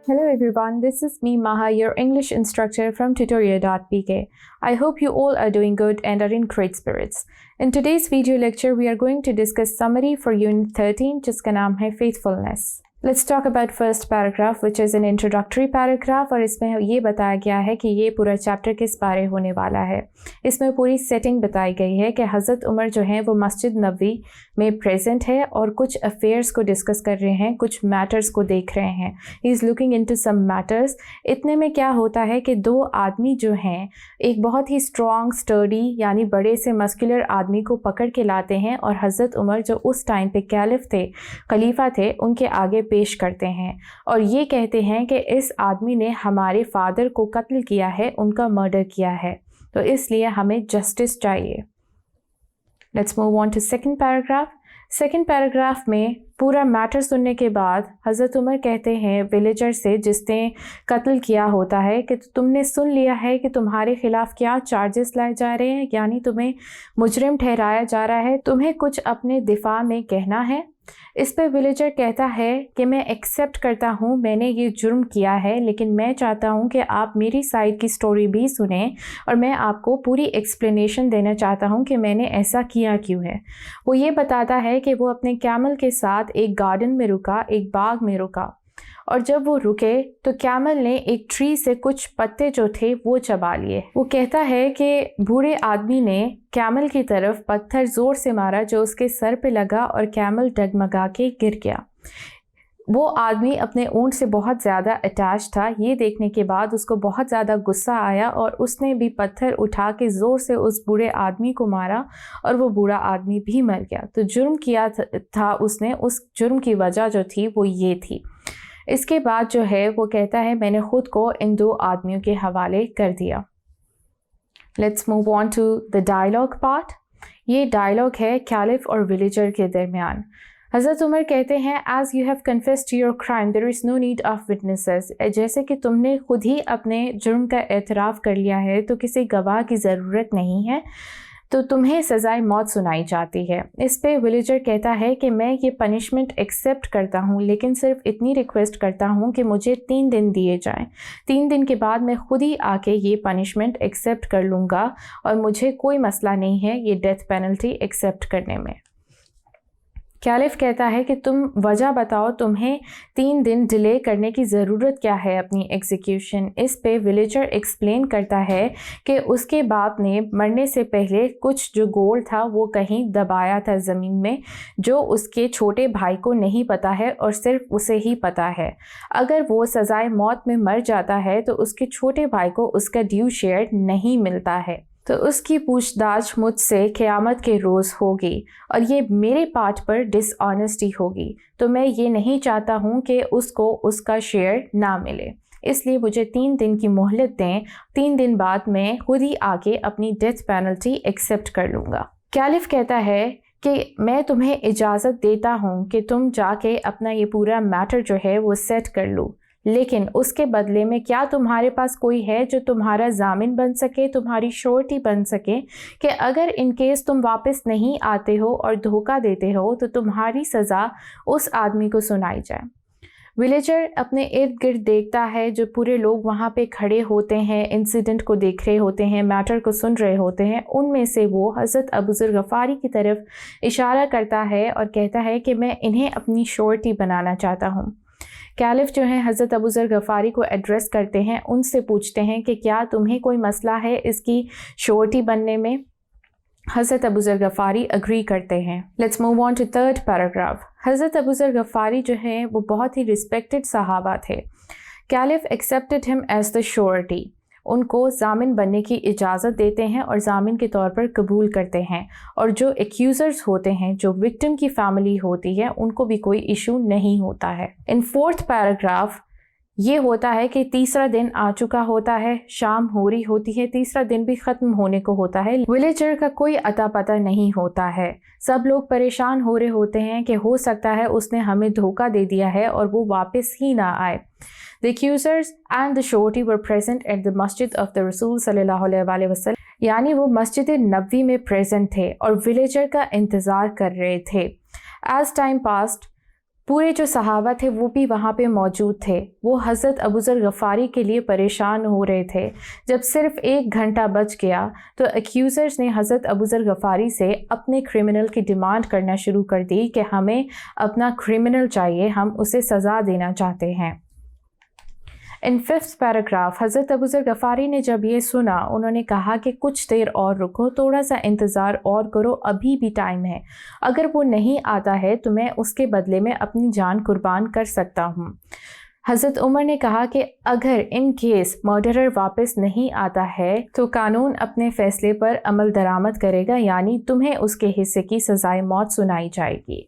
Hello everyone, this is me Maha, your English instructor from tutorial.pk. I hope you all are doing good and are in great spirits. In today's video lecture, we are going to discuss summary for Unit 13, जिसका नाम है Faithfulness. Let's talk about first paragraph, which is an introductory paragraph, और इसमें ये बताया गया है कि ये पूरा चैप्टर किस बारे होने वाला है. इसमें पूरी सेटिंग बताई गई है कि हज़रत उमर जो हैं वो मस्जिद नबवी में प्रेजेंट है और कुछ अफेयर्स को डिस्कस कर रहे हैं, कुछ मैटर्स को देख रहे हैं. He is looking into some matters. इतने में क्या होता है कि दो आदमी जो हैं एक बहुत ही स्ट्रॉन्ग स्टर्डी यानी बड़े से मस्कुलर आदमी को पकड़ के लाते हैं और हज़रत उमर जो उस टाइम पे कैलिफ थे, खलीफा थे, उनके आगे पेश करते हैं और ये कहते हैं कि इस आदमी ने हमारे फादर को कत्ल किया है, उनका मर्डर किया है, तो इसलिए हमें जस्टिस चाहिए. Let's move on to second paragraph. Second paragraph में पूरा मैटर सुनने के बाद हज़रत उमर कहते हैं विलेजर से जिसने कत्ल किया होता है कि तुमने सुन लिया है कि तुम्हारे खिलाफ क्या चार्जेस लाए जा रहे हैं, यानी तुम्हें मुजरिम ठहराया जा रहा है, तुम्हें कुछ अपने दिफा में कहना है. इस पे विलेजर कहता है कि मैं एक्सेप्ट करता हूँ मैंने ये जुर्म किया है, लेकिन मैं चाहता हूँ कि आप मेरी साइड की स्टोरी भी सुनें और मैं आपको पूरी एक्सप्लेनेशन देना चाहता हूँ कि मैंने ऐसा किया क्यों है. वो ये बताता है कि वो अपने कैमल के साथ एक गार्डन में रुका, एक बाग में रुका, और जब वो रुके तो कैमल ने एक ट्री से कुछ पत्ते जो थे वो चबा लिए. वो कहता है कि बूढ़े आदमी ने कैमल की तरफ पत्थर ज़ोर से मारा जो उसके सर पे लगा और कैमल डगमगा के गिर गया. वो आदमी अपने ऊंट से बहुत ज़्यादा अटैच था. ये देखने के बाद उसको बहुत ज़्यादा गुस्सा आया और उसने भी पत्थर उठा के ज़ोर से उस बूढ़े आदमी को मारा और वो बूढ़ा आदमी भी मर गया. तो जुर्म किया था उसने, उस जुर्म की वजह जो थी वो ये थी. इसके बाद जो है वो कहता है मैंने ख़ुद को इन दो आदमियों के हवाले कर दिया. Let's move on to the dialogue part. ये डायलॉग है कैलिफ और विलेजर के दरमियान. हज़रत उमर कहते हैं as you have confessed your crime there is no need of witnesses. जैसे कि तुमने खुद ही अपने जुर्म का एतराफ़ कर लिया है तो किसी गवाह की ज़रूरत नहीं है, तो तुम्हें सज़ाए मौत सुनाई जाती है. इस पे विलेजर कहता है कि मैं ये पनिशमेंट एक्सेप्ट करता हूँ, लेकिन सिर्फ इतनी रिक्वेस्ट करता हूँ कि मुझे 3 दिन दिए जाएं. 3 दिन के बाद मैं खुद ही आके ये पनिशमेंट एक्सेप्ट कर लूँगा और मुझे कोई मसला नहीं है ये डेथ पेनल्टी एक्सेप्ट करने में. कैलिफ कहता है कि तुम वजह बताओ, तुम्हें 3 दिन डिले करने की ज़रूरत क्या है अपनी एग्जीक्यूशन. इस पे विलेजर एक्सप्लेन करता है कि उसके बाप ने मरने से पहले कुछ जो गोल्ड था वो कहीं दबाया था ज़मीन में, जो उसके छोटे भाई को नहीं पता है और सिर्फ उसे ही पता है. अगर वो सज़ाए मौत में मर जाता है तो उसके छोटे भाई को उसका ड्यू शेयर नहीं मिलता है, तो उसकी पूछताछ मुझसे क़यामत के रोज़ होगी और ये मेरे पार्ट पर डिसऑनेस्टी होगी. तो मैं ये नहीं चाहता हूँ कि उसको उसका शेयर ना मिले, इसलिए मुझे 3 दिन की मोहलत दें. 3 दिन बाद मैं खुद ही आके अपनी डेथ पेनल्टी एक्सेप्ट कर लूँगा. कैलिफ कहता है कि मैं तुम्हें इजाज़त देता हूँ कि तुम जाके अपना ये पूरा मैटर जो है वो सेट कर लो, लेकिन उसके बदले में क्या तुम्हारे पास कोई है जो तुम्हारा जामिन बन सके, तुम्हारी श्योरिटी बन सके कि अगर इन केस तुम वापस नहीं आते हो और धोखा देते हो तो तुम्हारी सज़ा उस आदमी को सुनाई जाए. विलेजर अपने इर्द गिर्द देखता है, जो पूरे लोग वहाँ पे खड़े होते हैं, इंसिडेंट को देख रहे होते हैं, मैटर को सुन रहे होते हैं. उनमें से वो हज़रत अबू ज़र गफ़ारी की तरफ इशारा करता है और कहता है कि मैं इन्हें अपनी श्योरिटी बनाना चाहता हूँ. कैलिफ जो है हज़रत अबू ज़र गफ़ारी को एड्रेस करते हैं, उनसे पूछते हैं कि क्या तुम्हें कोई मसला है इसकी श्योरिटी बनने में. हज़रत अबू ज़र गफ़ारी अग्री करते हैं. Let's move on to third paragraph. हज़रत अबू ज़र गफ़ारी जो हैं वो बहुत ही रिस्पेक्टेड सहाबा थे. Caliph accepted him as the surety. उनको जामिन बनने की इजाज़त देते हैं और जामिन के तौर पर कबूल करते हैं, और जो एक्यूज़र्स होते हैं, जो विक्टिम की फैमिली होती है, उनको भी कोई इशू नहीं होता है. इन फोर्थ पैराग्राफ ये होता है कि तीसरा दिन आ चुका होता है, शाम हो रही होती है, तीसरा दिन भी ख़त्म होने को होता है. विलेजर का कोई अता पता नहीं होता है. सब लोग परेशान हो रहे होते हैं कि हो सकता है उसने हमें धोखा दे दिया है और वो वापस ही ना आए. The accusers and the surety were present at the masjid of the Rasul sallallahu alaihi wasallam. यानी वो मस्जिद नबवी में प्रेजेंट थे और विलेजर का इंतज़ार कर रहे थे. As time passed, पूरे जो सहाबा थे वो भी वहाँ पे मौजूद थे। वो हज़रत अबू ज़र गफ़ारी के लिए परेशान हो रहे थे। जब सिर्फ़ 1 घंटा बच गया तो एक्यूज़र्स ने हज़रत अबू ज़र गफ़ारी से अपने क्रिमिनल की डिमांड करना शुरू कर दी कि हमें अपना क्रिमिनल चाहिए, हम उसे सज़ा देना चाहते हैं। इन 5th पैराग्राफ हज़रत अबू ज़र गफ़ारी ने जब ये सुना, उन्होंने कहा कि कुछ देर और रुको, थोड़ा सा इंतज़ार और करो, अभी भी टाइम है। अगर वो नहीं आता है तो मैं उसके बदले में अपनी जान कुर्बान कर सकता हूँ। हज़रत उमर ने कहा कि अगर इन केस मर्डरर वापस नहीं आता है तो कानून अपने फ़ैसले पर अमल दरामद करेगा, यानी तुम्हें उसके हिस्से की सज़ाए मौत सुनाई जाएगी।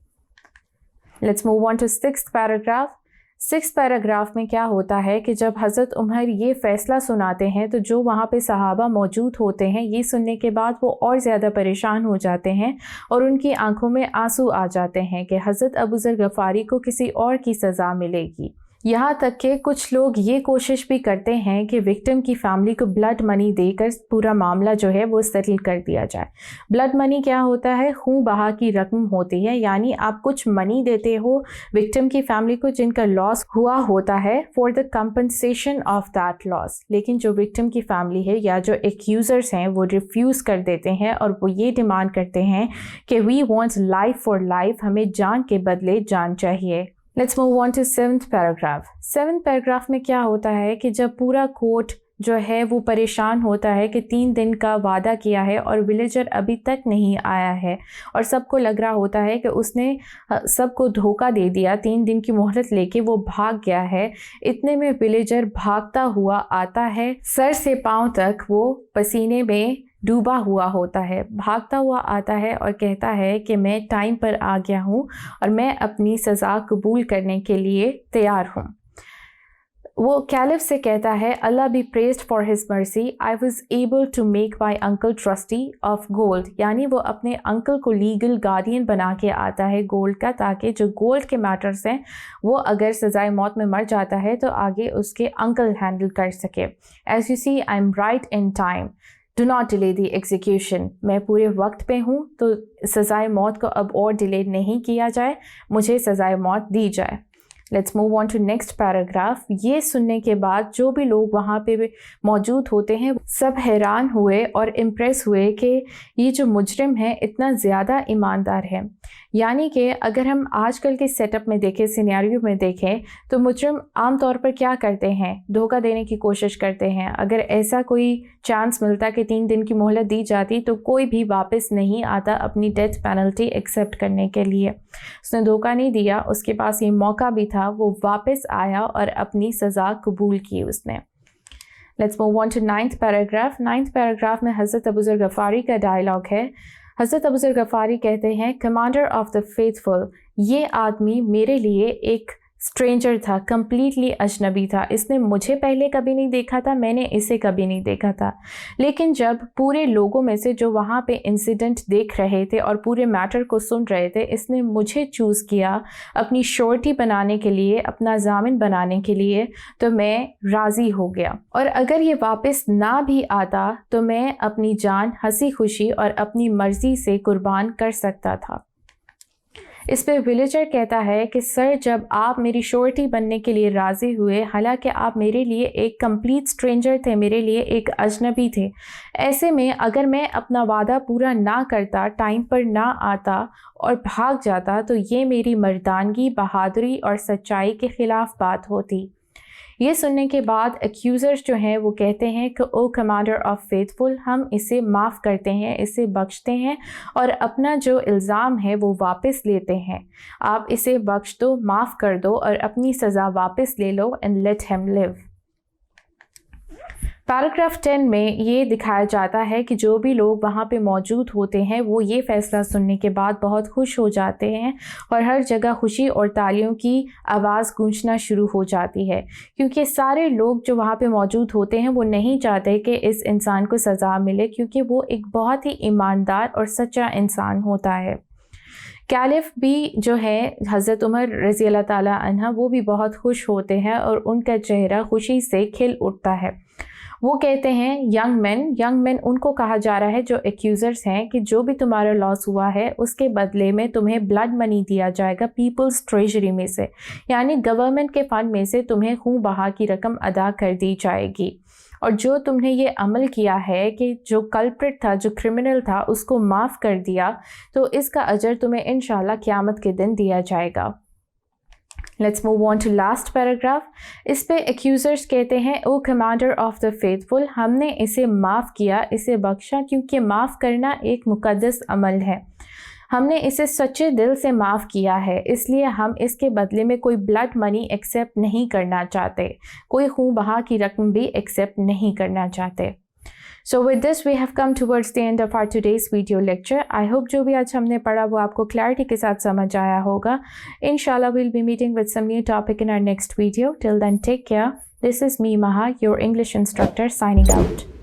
Let's move on to 6th paragraph. 6th paragraph में क्या होता है कि जब हज़रत उमर ये फ़ैसला सुनाते हैं तो जो वहाँ पे सहाबा मौजूद होते हैं, ये सुनने के बाद वो और ज़्यादा परेशान हो जाते हैं और उनकी आंखों में आंसू आ जाते हैं कि हज़रत अबू ज़र गफ़ारी को किसी और की सज़ा मिलेगी। यहाँ तक कि कुछ लोग ये कोशिश भी करते हैं कि विक्टिम की फैमिली को ब्लड मनी देकर पूरा मामला जो है वो सेटल कर दिया जाए। ब्लड मनी क्या होता है? खून बहा की रकम होती है, यानी आप कुछ मनी देते हो विक्टिम की फैमिली को जिनका लॉस हुआ होता है for the compensation of that loss. लेकिन जो विक्टिम की फैमिली है या जो एक्यूज़र्स हैं वो रिफ्यूज़ कर देते हैं और वो ये डिमांड करते हैं कि we want life for life, हमें जान के बदले जान चाहिए। Let's move on to 7th paragraph. 7th paragraph में क्या होता है कि जब पूरा कोर्ट जो है वो परेशान होता है कि 3 दिन का वादा किया है और विलेजर अभी तक नहीं आया है और सबको लग रहा होता है कि उसने सबको धोखा दे दिया, 3 दिन की मोहलत लेके वो भाग गया है। इतने में विलेजर भागता हुआ आता है, सर से पांव तक वो पसीने में डूबा हुआ होता है, भागता हुआ आता है और कहता है कि मैं टाइम पर आ गया हूँ और मैं अपनी सज़ा कबूल करने के लिए तैयार हूँ। वो कैलिफ से कहता है, Allah be praised for his mercy, I was able to make my uncle trustee of gold, यानी वो अपने अंकल को लीगल गार्डियन बना के आता है गोल्ड का, ताकि जो गोल्ड के मैटर्स हैं वो अगर सज़ाए मौत में मर जाता है तो आगे उसके अंकल हैंडल कर सके। As you see I am right in time, do not delay the execution, मैं पूरे वक्त पे हूँ तो सज़ाए मौत को अब और डिले नहीं किया जाए, मुझे सज़ाए मौत दी जाए। Let's move on to next paragraph. ये सुनने के बाद जो भी लोग वहाँ पे मौजूद होते हैं सब हैरान हुए और इम्प्रेस हुए कि ये जो मुजरिम है इतना ज़्यादा ईमानदार है। यानी कि अगर हम आजकल के सेटअप में देखें, सिनेरियो में देखें, तो मुजरिम आम तौर पर क्या करते हैं? धोखा देने की कोशिश करते हैं। अगर ऐसा कोई चांस मिलता कि 3 दिन की मोहलत दी जाती तो कोई भी वापस नहीं आता अपनी डेथ पेनल्टी एक्सेप्ट करने के लिए। उसने धोखा नहीं दिया, उसके पास ये मौका भी था, वो वापस आया और अपनी सज़ा कबूल की उसने। Let's move on to 9th paragraph. 9th paragraph में हज़रत अबू ज़र गफ़ारी का डायलॉग है। हज़रत अबू ज़र गफ़ारी कहते हैं, कमांडर ऑफ द फेथफुल, ये आदमी मेरे लिए एक स्ट्रेंजर था, कम्प्लीटली अजनबी था, इसने मुझे पहले कभी नहीं देखा था, मैंने इसे कभी नहीं देखा था। लेकिन जब पूरे लोगों में से जो वहाँ पे इंसिडेंट देख रहे थे और पूरे मैटर को सुन रहे थे, इसने मुझे चूज़ किया अपनी श्योरिटी बनाने के लिए, अपना जामिन बनाने के लिए, तो मैं राज़ी हो गया। और अगर ये वापस ना भी आता तो मैं अपनी जान हंसी खुशी और अपनी मर्ज़ी से कुर्बान कर सकता था। इस पे विलेजर कहता है कि सर, जब आप मेरी श्योरिटी बनने के लिए राज़ी हुए, हालांकि आप मेरे लिए एक कंप्लीट स्ट्रेंजर थे, मेरे लिए एक अजनबी थे, ऐसे में अगर मैं अपना वादा पूरा ना करता, टाइम पर ना आता और भाग जाता तो ये मेरी मर्दानगी, बहादुरी और सच्चाई के ख़िलाफ़ बात होती। ये सुनने के बाद एक्यूज़र्स जो हैं वो कहते हैं कि ओ कमांडर ऑफ फेथफुल, हम इसे माफ़ करते हैं, इसे बख्शते हैं और अपना जो इल्ज़ाम है वो वापस लेते हैं। आप इसे बख्श दो, माफ़ कर दो और अपनी सज़ा वापस ले लो and let him live. Paragraph 10 में ये दिखाया जाता है कि जो भी लोग वहाँ पे मौजूद होते हैं वो ये फ़ैसला सुनने के बाद बहुत खुश हो जाते हैं और हर जगह खुशी और तालियों की आवाज़ गूंजना शुरू हो जाती है, क्योंकि सारे लोग जो वहाँ पे मौजूद होते हैं वो नहीं चाहते कि इस इंसान को सज़ा मिले, क्योंकि वो एक बहुत ही ईमानदार और सच्चा इंसान होता है। कैलिफ भी जो है हज़रत उमर रज़ी अल्लाह ताला अन्हा, वो भी बहुत खुश होते हैं और उनका चेहरा खुशी से खिल उठता है। وہ کہتے ہیں ینگ مین ان کو کہا جا رہا ہے جو ایکیوزرز ہیں کہ جو بھی تمہارا لاس ہوا ہے اس کے بدلے میں تمہیں بلڈ منی دیا جائے گا پیپلز ٹریجری میں سے، یعنی گورنمنٹ کے فنڈ میں سے تمہیں خون بہا کی رقم ادا کر دی جائے گی، اور جو تم نے یہ عمل کیا ہے کہ جو کلپریٹ تھا، جو کرمنل تھا، اس کو معاف کر دیا، تو اس کا اجر تمہیں انشاءاللہ قیامت کے دن دیا جائے گا۔ Let's move on to last paragraph. اس پہ ایکیوزرز کہتے ہیں O commander of the faithful, ہم نے اسے معاف کیا، اسے بخشا، کیونکہ معاف کرنا ایک مقدس عمل ہے، ہم نے اسے سچے دل سے معاف کیا ہے، اس لیے ہم اس کے بدلے میں کوئی بلڈ منی ایکسیپٹ نہیں کرنا چاہتے، کوئی خون بہا کی رقم بھی ایکسیپٹ نہیں کرنا چاہتے۔ So with this we have come towards the end of our today's video lecture. I hope جو بھی آج ہم نے پڑھا وہ آپ کو کلیئرٹی کے ساتھ سمجھ آیا ہوگا۔ Inshallah we'll be meeting with some new topic in our next video. Till then take care. This is me Maha, your English instructor, signing out.